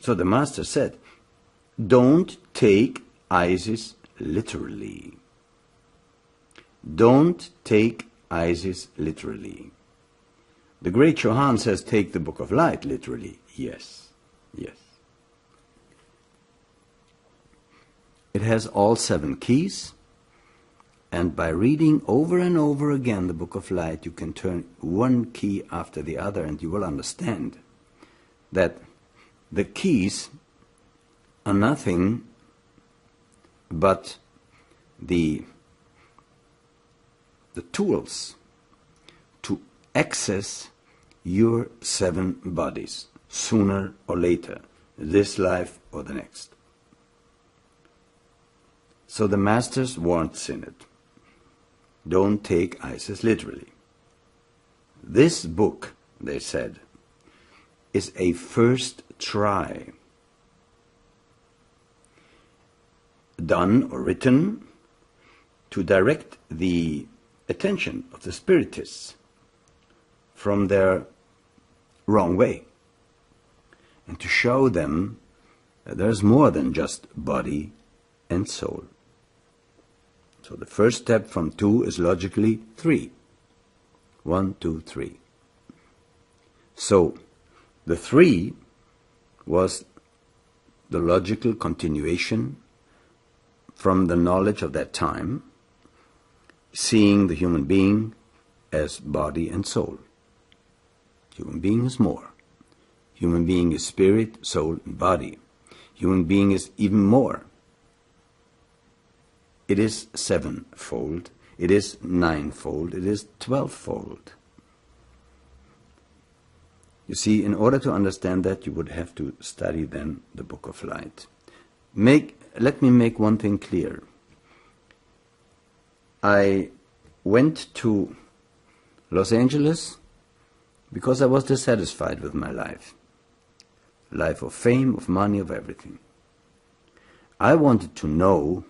So the Master said, don't take Isis literally. Don't take Isis literally. The great Chohan says, take the Book of Light literally. Yes, yes. It has all 7 keys, and by reading over and over again the Book of Light, you can turn one key after the other, and you will understand that the keys are nothing but the tools to access your 7 bodies sooner or later, this life or the next. So the Masters warns in it, don't take Isis literally. This book, they said, is a first try, done or written to direct the attention of the spiritists from their wrong way, and to show them that there's more than just body and soul. So the first step from 2 is logically 3. 1, 2, 3. So the 3 was the logical continuation from the knowledge of that time, seeing the human being as body and soul. Human being is more. Human being is spirit, soul, and body. Human being is even more. It is 7-fold, it is 9-fold, it is 12-fold. You see, in order to understand that, you would have to study then the Book of Light. Let me make one thing clear. I went to Los Angeles because I was dissatisfied with my life. Life of fame, of money, of everything. I wanted to know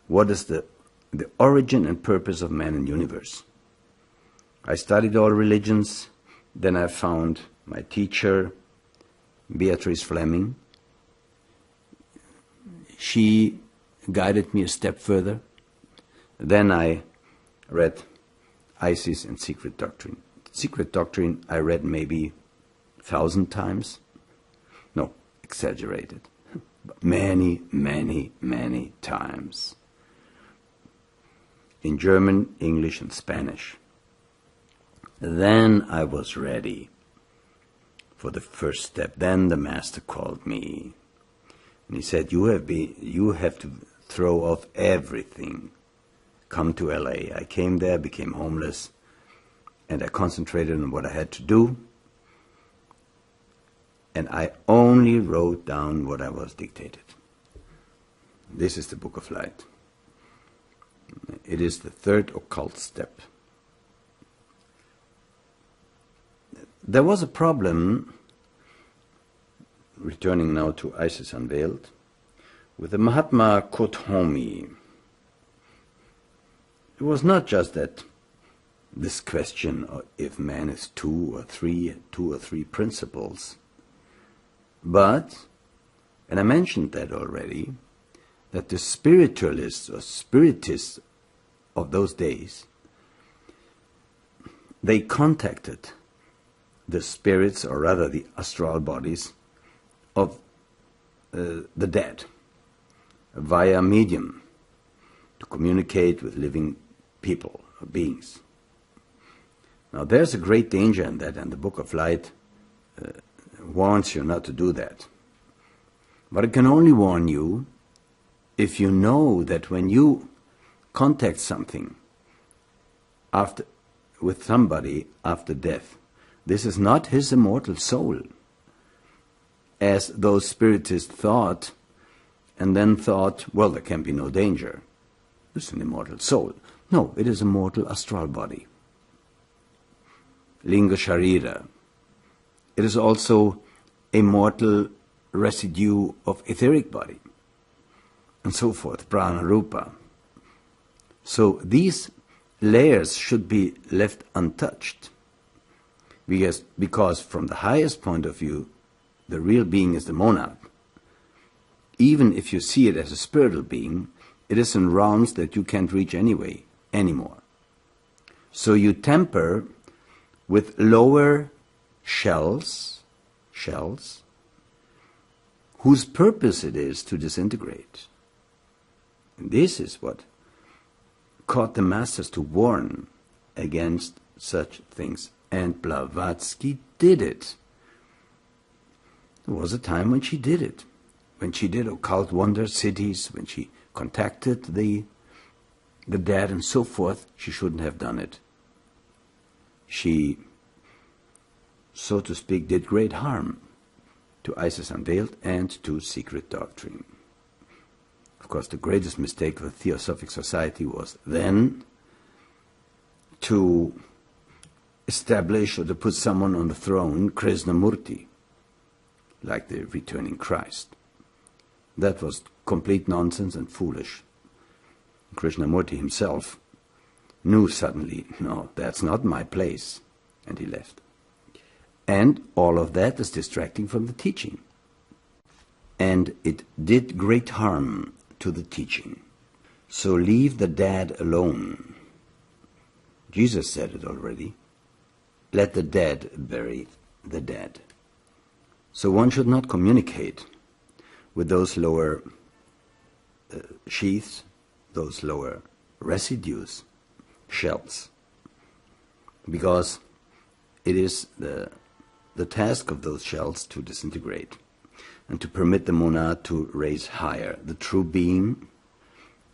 what is the origin and purpose of man and universe. I studied all religions, then I found my teacher, Beatrice Fleming. She guided me a step further. Then I read Isis and Secret Doctrine. Secret Doctrine I read maybe 1,000 times. No, exaggerated. But many, many, many times. In German, English, and Spanish. Then I was ready for the first step. Then the Master called me. And he said, you have to throw off everything. Come to LA. I came there, became homeless, and I concentrated on what I had to do. And I only wrote down what I was dictated. This is the Book of Light. It is the 3rd occult step. There was a problem, returning now to Isis Unveiled, with the Mahatma Kothami. It was not just that this question of if man is 2 or 3 principles, but, and I mentioned that already, that the spiritualists or spiritists of those days, they contacted the spirits, or rather the astral bodies, of the dead via medium to communicate with living people or beings. Now there's a great danger in that, and the Book of Light warns you not to do that. But it can only warn you if you know that when you contact something with somebody after death, this is not his immortal soul, as those spiritists thought, and then thought, well, there can be no danger. It's an immortal soul. No, it is a mortal astral body. Linga Sharira. It is also a mortal residue of etheric body, and so forth, prana rupa. So these layers should be left untouched, because from the highest point of view, the real being is the monad, even if you see it as a spiritual being, it is in rounds that you can't reach anymore. So you tamper with lower shells, whose purpose it is to disintegrate. And this is what caused the masters to warn against such things. And Blavatsky did it. There was a time when she did it. When she did occult wonder cities, when she contacted the dead and so forth, she shouldn't have done it. She, so to speak, did great harm to Isis Unveiled and to secret doctrine. Of course, the greatest mistake of the Theosophic Society was then to establish or to put someone on the throne, Krishnamurti, like the returning Christ. That was complete nonsense and foolish. Krishnamurti himself knew suddenly, no, that's not my place, and he left. And all of that is distracting from the teaching. And it did great harm to the teaching. So leave the dead alone. Jesus said it already. Let the dead bury the dead. So one should not communicate with those lower sheaths, those lower residues, shells, because it is the task of those shells to disintegrate and to permit the monad to raise higher, the true being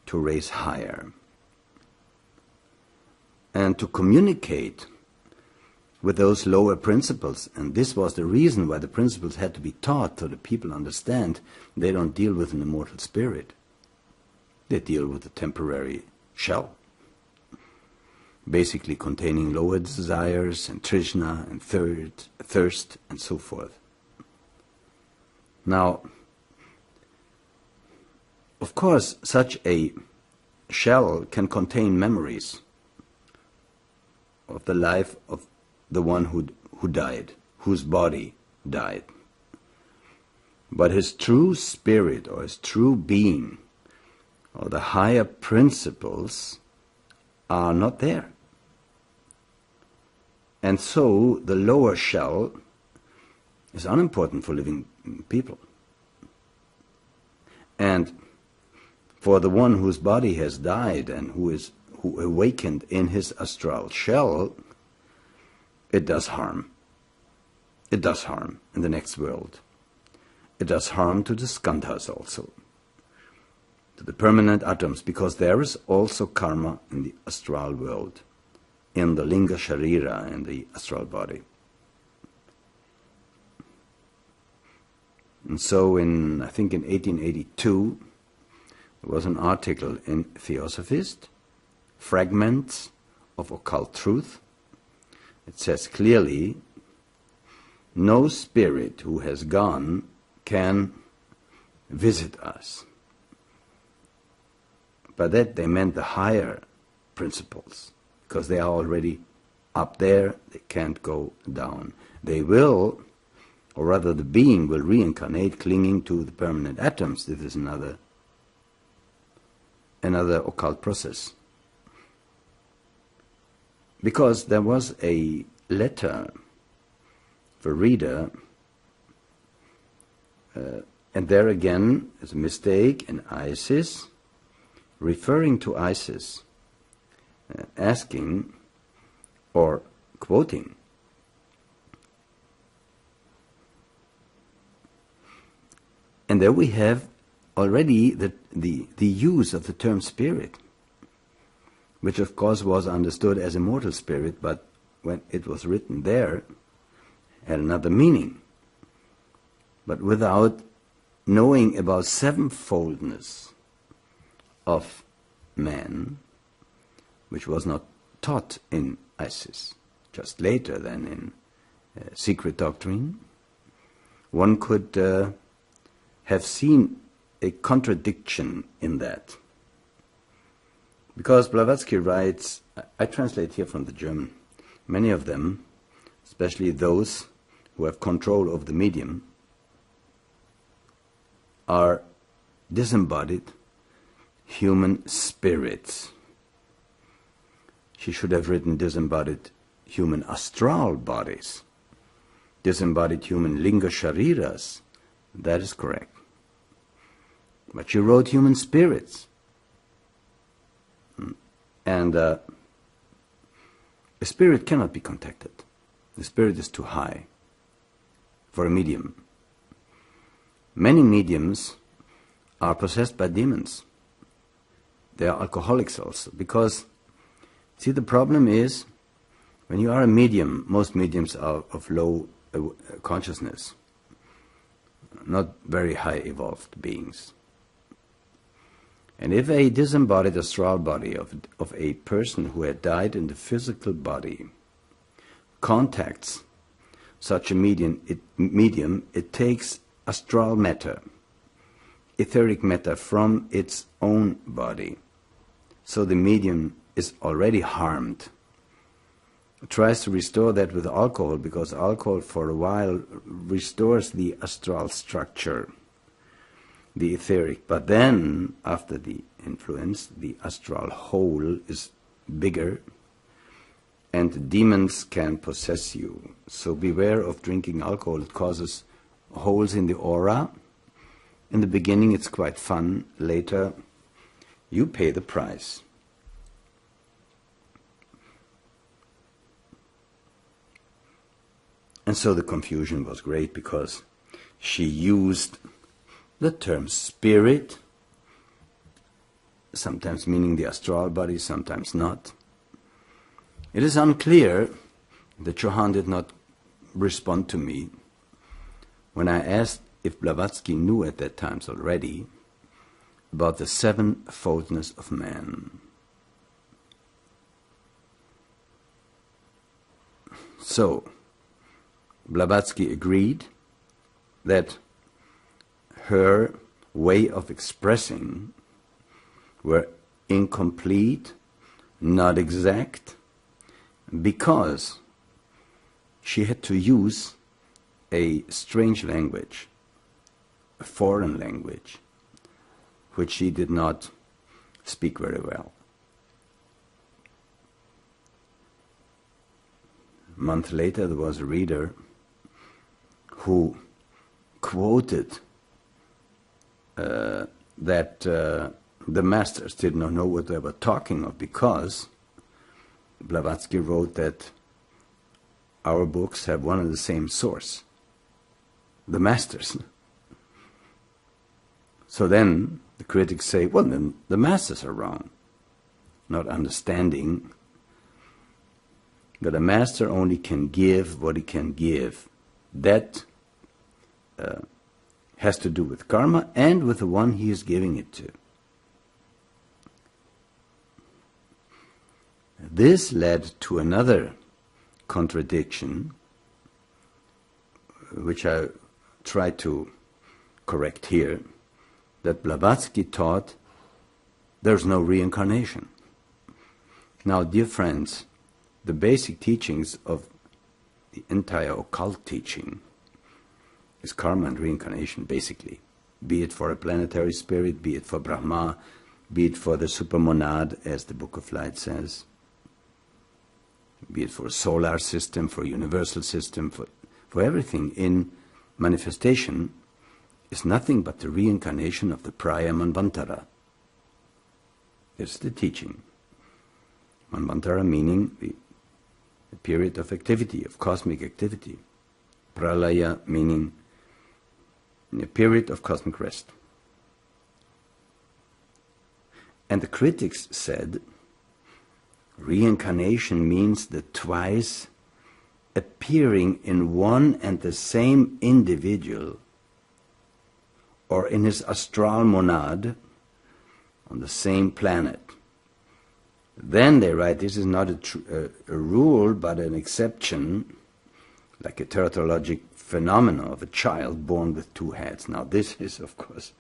to raise higher, and to communicate with those lower principles. And this was the reason why the principles had to be taught, so that people understand they don't deal with an immortal spirit. They deal with a temporary shell, basically containing lower desires and trishna and thirst and so forth. Now, of course, such a shell can contain memories of the life of the one who died, whose body died. But his true spirit or his true being or the higher principles are not there. And so the lower shell is unimportant for living people. And for the one whose body has died and who awakened in his astral shell, it does harm. It does harm in the next world. It does harm to the skandhas also, to the permanent atoms, because there is also karma in the astral world, in the linga sharira, in the astral body. And so I think in 1882, there was an article in Theosophist, Fragments of Occult Truth. It says clearly, no spirit who has gone can visit us. By that they meant the higher principles, because they are already up there, they can't go down. They will, or rather the being will reincarnate clinging to the permanent atoms. This is another occult process. Because there was a letter for reader, and there again is a mistake in Isis, referring to Isis, asking or quoting, and there we have already the use of the term spirit, which of course was understood as immortal spirit, but when it was written there, had another meaning. But without knowing about sevenfoldness of man, which was not taught in Isis, just later than in secret doctrine, one could have seen a contradiction in that. Because Blavatsky writes, I translate here from the German, many of them, especially those who have control over the medium, are disembodied human spirits. She should have written disembodied human astral bodies, disembodied human linga shariras. That is correct. But she wrote human spirits. And a spirit cannot be contacted. The spirit is too high for a medium. Many mediums are possessed by demons. They are alcoholics also, because, see, the problem is, when you are a medium, most mediums are of low consciousness, not very high evolved beings. And if a disembodied astral body of a person who had died in the physical body contacts such a medium, it takes astral matter, etheric matter from its own body. So the medium is already harmed. It tries to restore that with alcohol, because alcohol for a while restores the astral structure, the etheric. But then, after the influence, the astral hole is bigger and demons can possess you. So beware of drinking alcohol. It causes holes in the aura. In the beginning it's quite fun. Later you pay the price. And so the confusion was great, because she used the term spirit, sometimes meaning the astral body, sometimes not. It is unclear that Johann did not respond to me when I asked if Blavatsky knew at that time already about the sevenfoldness of man. So, Blavatsky agreed that her way of expressing were incomplete, not exact, because she had to use a strange language, a foreign language, which she did not speak very well. A month later, there was a reader who quoted that the masters did not know what they were talking of, because Blavatsky wrote that our books have one and the same source, the masters. So then the critics say, well, then the masters are wrong, not understanding that a master only can give what he can give. That has to do with karma and with the one he is giving it to. This led to another contradiction, which I try to correct here, that Blavatsky taught there's no reincarnation. Now, dear friends, the basic teachings of the entire occult teaching is karma and reincarnation, basically. Be it for a planetary spirit, be it for Brahma, be it for the supermonad, as the Book of Light says, be it for a solar system, for a universal system, for everything in manifestation is nothing but the reincarnation of the prior Manvantara. It's the teaching. Manvantara meaning the period of activity, of cosmic activity. Pralaya meaning a period of cosmic rest. And the critics said reincarnation means the twice appearing in one and the same individual, or in his astral monad on the same planet. Then they write, this is not a rule but an exception, like a teratologic phenomenon of a child born with two heads. Now this is, of course,